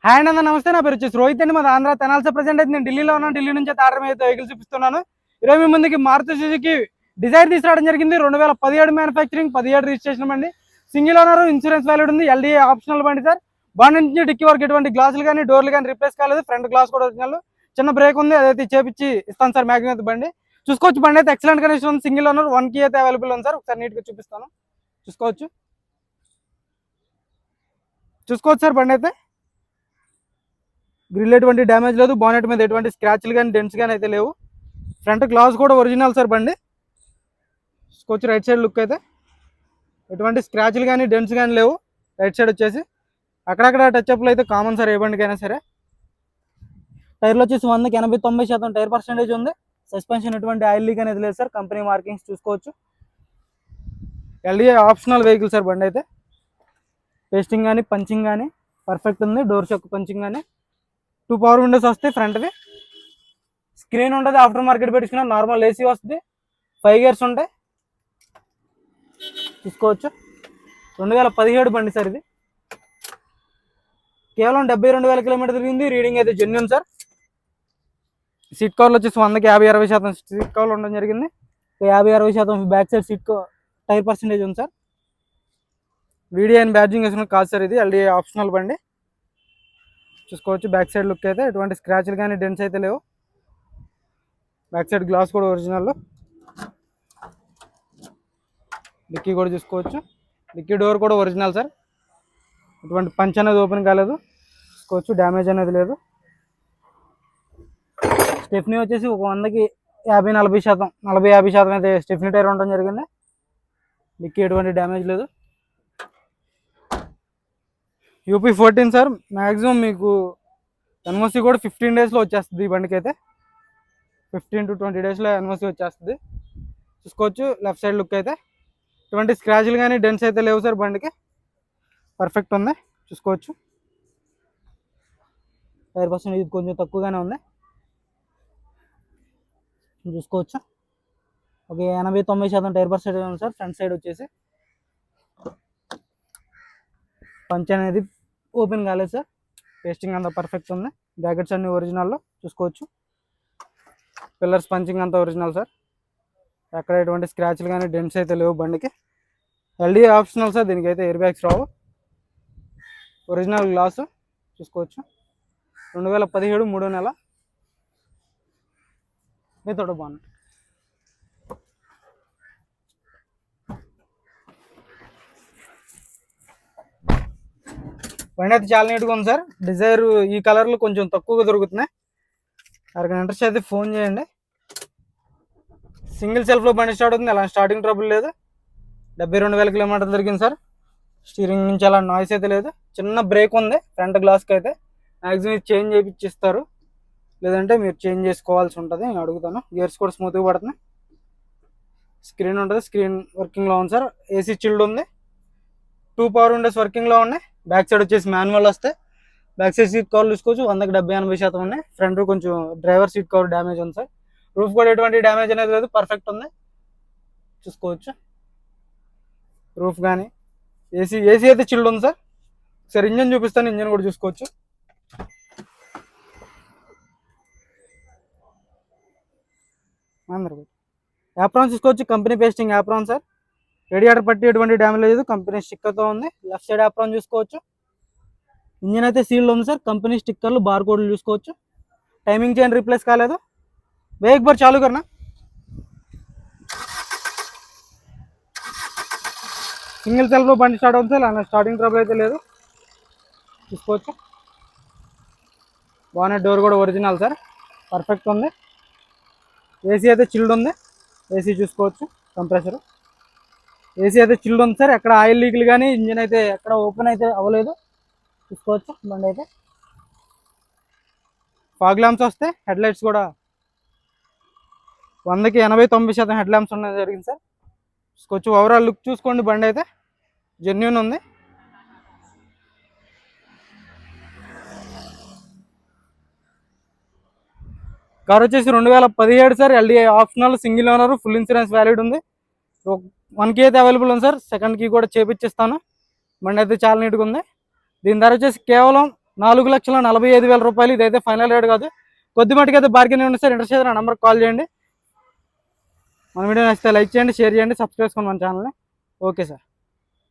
Hi అన్న, నమస్తే. నా పేరు వచ్చేసి రోహిత్ అండి. మాది ఆంధ్ర తెనాల్సి. ప్రెసెంట్ అయితే నేను ఢిల్లీలో ఉన్నాను. ఢిల్లీ నుంచి ఆర్డర్ అయితే వెహికల్ చూపిస్తున్నాను. ఈరోజు మీ ముందుకి మారుతి సుజుకి డిజైర్ తీసుకురావడం జరిగింది. 2017 మ్యానుఫ్యాక్చరింగ్, 17 రిజిస్ట్రేషన్ అండి. సింగిల్ ఓనర్, ఇన్సూరెన్స్ వ్యాలిడ్ ఉంది. ఎల్డీఏ ఆప్షనల్ బండి సార్. బాడీ నుంచి డిక్కీ వరకు ఎటువంటి గ్లాసులు కానీ డోర్లు కానీ రిప్లేస్ కాలేదు. ఫ్రంట్ గ్లాస్ కూడా ఒరిజినల్. చిన్న బ్రేక్ ఉంది, అదైతే చేపించి ఇస్తాను సార్. మ్యాగ్జిమం అయితే బండి చూసుకోవచ్చు. బండి అయితే ఎక్సలెంట్ కండిషన్ ఉంది. సింగిల్ ఓనర్, 1 key అయితే అవైలబుల్ ఉంది సార్. ఒకసారి నీట్గా చూపిస్తాను, చూసుకోవచ్చు సార్. బండి అయితే గ్రిల్ ఎటువంటి డ్యామేజ్ లేదు. బానెట్ మీద ఎటువంటి స్క్రాచ్లు కానీ డెంట్స్ కానీ అయితే లేవు. ఫ్రంట్ గ్లాస్ కూడా ఒరిజినల్ సార్. బండి చూసుకోవచ్చు. రైట్ సైడ్ లుక్ అయితే ఎటువంటి స్క్రాచ్లు కానీ డెంట్స్ కానీ లేవు. రైట్ సైడ్ వచ్చేసి అక్కడక్కడ టచ్అప్లు అయితే కామన్ సార్, ఏ బండికైనా సరే. టైర్లు వచ్చేసి 100కి 80-90% టైర్ పర్సెంటేజ్ ఉంది. సస్పెన్షన్ ఎటువంటి ఆయిల్ లీక్ అనేది లేదు సార్. కంపెనీ మార్కింగ్స్ చూసుకోవచ్చు. LDA optional vehicle sir. బండి అయితే పేస్టింగ్ కానీ పంచింగ్ కానీ పర్ఫెక్ట్ ఉంది. డోర్ షాక్ పంచింగ్ కానీ 2 పవర్ విండోస్ వస్తాయి. ఫ్రంట్వి స్క్రీన్ ఉంటుంది. ఆఫ్టర్ మార్కెట్ పెట్టించుకున్న నార్మల్ ఏసీ వస్తుంది. 5 gears ఉంటాయి. చూసుకోవచ్చు. 2017 బండి సార్. ఇది కేవలం 72,000 కిలోమీటర్ తిరిగింది. రీడింగ్ అయితే జెన్యూన్ సార్. సీట్ కవర్లు వచ్చేసి 100కి 50-60% సీట్ కవర్లు ఉండడం జరిగింది. 50-60% back side seat tyre percentage ఉంది సార్. వీడియో అండ్ బ్యాడ్జింగ్ వేసుకున్న కాదు సార్. ఇది ఎల్డీఏ ఆప్షనల్ బండి. చూసుకోవచ్చు. బ్యాక్ సైడ్ లుక్ అయితే ఎటువంటి స్క్రాచ్లు కానీ డెంట్స్ అయితే లేవు. బ్యాక్ సైడ్ గ్లాస్ కూడా ఒరిజినల్. డిక్కీ కూడా చూసుకోవచ్చు. డిక్కీ డోర్ కూడా ఒరిజినల్ సార్. ఎటువంటి పంచ్ అనేది ఓపెన్ కాలేదు. చూసుకోవచ్చు. డ్యామేజ్ అనేది లేదు. స్టెఫ్నీ వచ్చేసి ఒక 100కి 50-40%, 40-50% అయితే స్టెఫ్నీ టైర్ ఉండడం జరిగింది. డిక్కీ ఎటువంటి డ్యామేజ్ లేదు. UP 14 sir. మ్యాక్సిమం మీకు ఎన్ఓసి కూడా 15 daysలో వచ్చేస్తుంది. ఈ బండికి అయితే 15 to 20 daysలో ఎన్ఓసి వచ్చేస్తుంది. చూసుకోవచ్చు. లెఫ్ట్ సైడ్ లుక్ అయితే ఎటువంటి స్క్రాచ్లు కానీ డెంట్స్ అయితే లేవు సార్. బండికి పర్ఫెక్ట్ ఉంది. చూసుకోవచ్చు. టైర్ పర్సెంట్ ఇది కొంచెం తక్కువగానే ఉంది. చూసుకోవచ్చు. ఓకే, 80-90% టైర్ పర్సెంటేజ్ ఉంది సార్. ఫ్రంట్ సైడ్ వచ్చేసి పంచ్ అనేది ఓపెన్ కాలేదు సార్. పేస్టింగ్ అంతా పర్ఫెక్ట్ ఉంది. బ్రాకెట్స్ అన్ని ఒరిజినల్లో. చూసుకోవచ్చు. పిల్లర్స్ పంచింగ్ అంతా ఒరిజినల్ సార్. ఎక్కడ ఎటువంటి స్క్రాచ్లు కానీ డెంట్స్ అయితే లేవు బండికి. LDA optional sir. దీనికి అయితే ఎయిర్ బ్యాగ్స్ రావు. Original glass. చూసుకోవచ్చు. 2017 3వ నెల. మీతో బాగుంది. బండి అయితే చాలా నీట్గా ఉంది సార్. డిజైర్ ఈ కలర్లు కొంచెం తక్కువగా దొరుకుతున్నాయి. ఎవరికైనా ఇంట్రెస్ట్ అయితే ఫోన్ చేయండి. సింగిల్ సెల్ఫ్లో బండి స్టార్ట్ అవుతుంది. అలా స్టార్టింగ్ ట్రబుల్ లేదు. 72,000 కిలోమీటర్లు తిరిగింది సార్. స్టీరింగ్ నుంచి అలా నాయిస్ అయితే లేదు. చిన్న బ్రేక్ ఉంది ఫ్రంట్ గ్లాస్కి అయితే. మ్యాక్సిమం చేంజ్ చేయించిస్తారు, లేదంటే మీరు చేంజ్ చేసుకోవాల్సి ఉంటుంది. నేను అడుగుతాను. గేర్స్ కూడా స్మూత్గా పడుతున్నాయి. స్క్రీన్ ఉంటుంది. స్క్రీన్ వర్కింగ్లో ఉంది సార్. ఏసీ చిల్డ్ ఉంది. 2 పవర్ విండోస్ వర్కింగ్లో ఉన్నాయి. బ్యాక్ సైడ్ వచ్చేసి మాన్యువల్ వస్తాయి. బ్యాక్ సైడ్ సీట్ కవర్లు చూసుకోవచ్చు. 100కి 70-80% ఉన్నాయి. ఫ్రంట్ కొంచెం డ్రైవర్ సీట్ కవర్ డ్యామేజ్ ఉంది సార్. రూఫ్ కూడా ఎటువంటి డ్యామేజ్ అనేది లేదు. పర్ఫెక్ట్ ఉంది. చూసుకోవచ్చు. రూఫ్ కానీ ఏసీ అయితే చిల్డ్ ఉంది సార్. సరే, ఇంజన్ చూపిస్తాను. ఇంజన్ కూడా చూసుకోవచ్చు. యాప్రాన్ చూసుకోవచ్చు. Company pasting apron sir. Radiator పట్టి ఎటువంటి డ్యామేజ్ లేదు. కంపెనీ స్టిక్కర్తో ఉంది. లెఫ్ట్ సైడ్ యాప్రాన్ చూసుకోవచ్చు. ఇంజన్ అయితే సీల్డ్ ఉంది సార్. కంపెనీ స్టిక్కర్లు బార్ కోడ్లు చూసుకోవచ్చు. టైమింగ్ చైన్ రీప్లేస్ కాలేదు. వేగ్ బార్ చాలు కన్నా. సింగిల్ సెల్ఫ్లో బండి స్టార్ట్ అవుతుంది సార్. అలా స్టార్టింగ్ ట్రబుల్ అయితే లేదు. చూసుకోవచ్చు. బాగానే డోర్ కూడా ఒరిజినల్ సార్. పర్ఫెక్ట్ ఉంది. ఏసీ అయితే చిల్డ్ ఉంది. ఏసీ చూసుకోవచ్చు. కంప్రెసర్ ఏసీ అయితే చిల్డ్ ఉంది సార్. ఎక్కడ ఆయిల్ లీక్లు కానీ ఇంజిన్ అయితే ఎక్కడ ఓపెన్ అయితే అవ్వలేదు. చూసుకోవచ్చు. బండి అయితే ఫాగ్ ల్యాంప్స్ వస్తాయి. హెడ్ లైట్స్ కూడా 100కి 80-90% హెడ్ ల్యాంప్స్ ఉండడం జరిగింది సార్. చూసుకోవచ్చు. ఓవరాల్ లుక్ చూసుకోండి. బండి అయితే జెన్యూన్ ఉంది. కార్ వచ్చేసి 2017 sir. LDA optional, single owner, full insurance valid ఉంది. 1 key అయితే అవైలబుల్ ఉంది సార్. సెకండ్ కీ కూడా చేపిచ్చిస్తాను. బండి అయితే చాలా నీట్గా ఉంది. దీని ధర వచ్చేసి కేవలం 4,45,000 రూపాయలు. ఇదైతే ఫైనల్ రేట్ కాదు, కొద్ది మటుకు అయితే బార్గెన్ ఉంది సార్. ఇంట్రెస్ట్ అయితే నా నెంబర్కి కాల్ చేయండి. మన వీడియో నచ్చితే లైక్ చేయండి, షేర్ చేయండి, సబ్స్క్రైబ్ చేసుకోండి మన ఛానల్ని. Okay sir.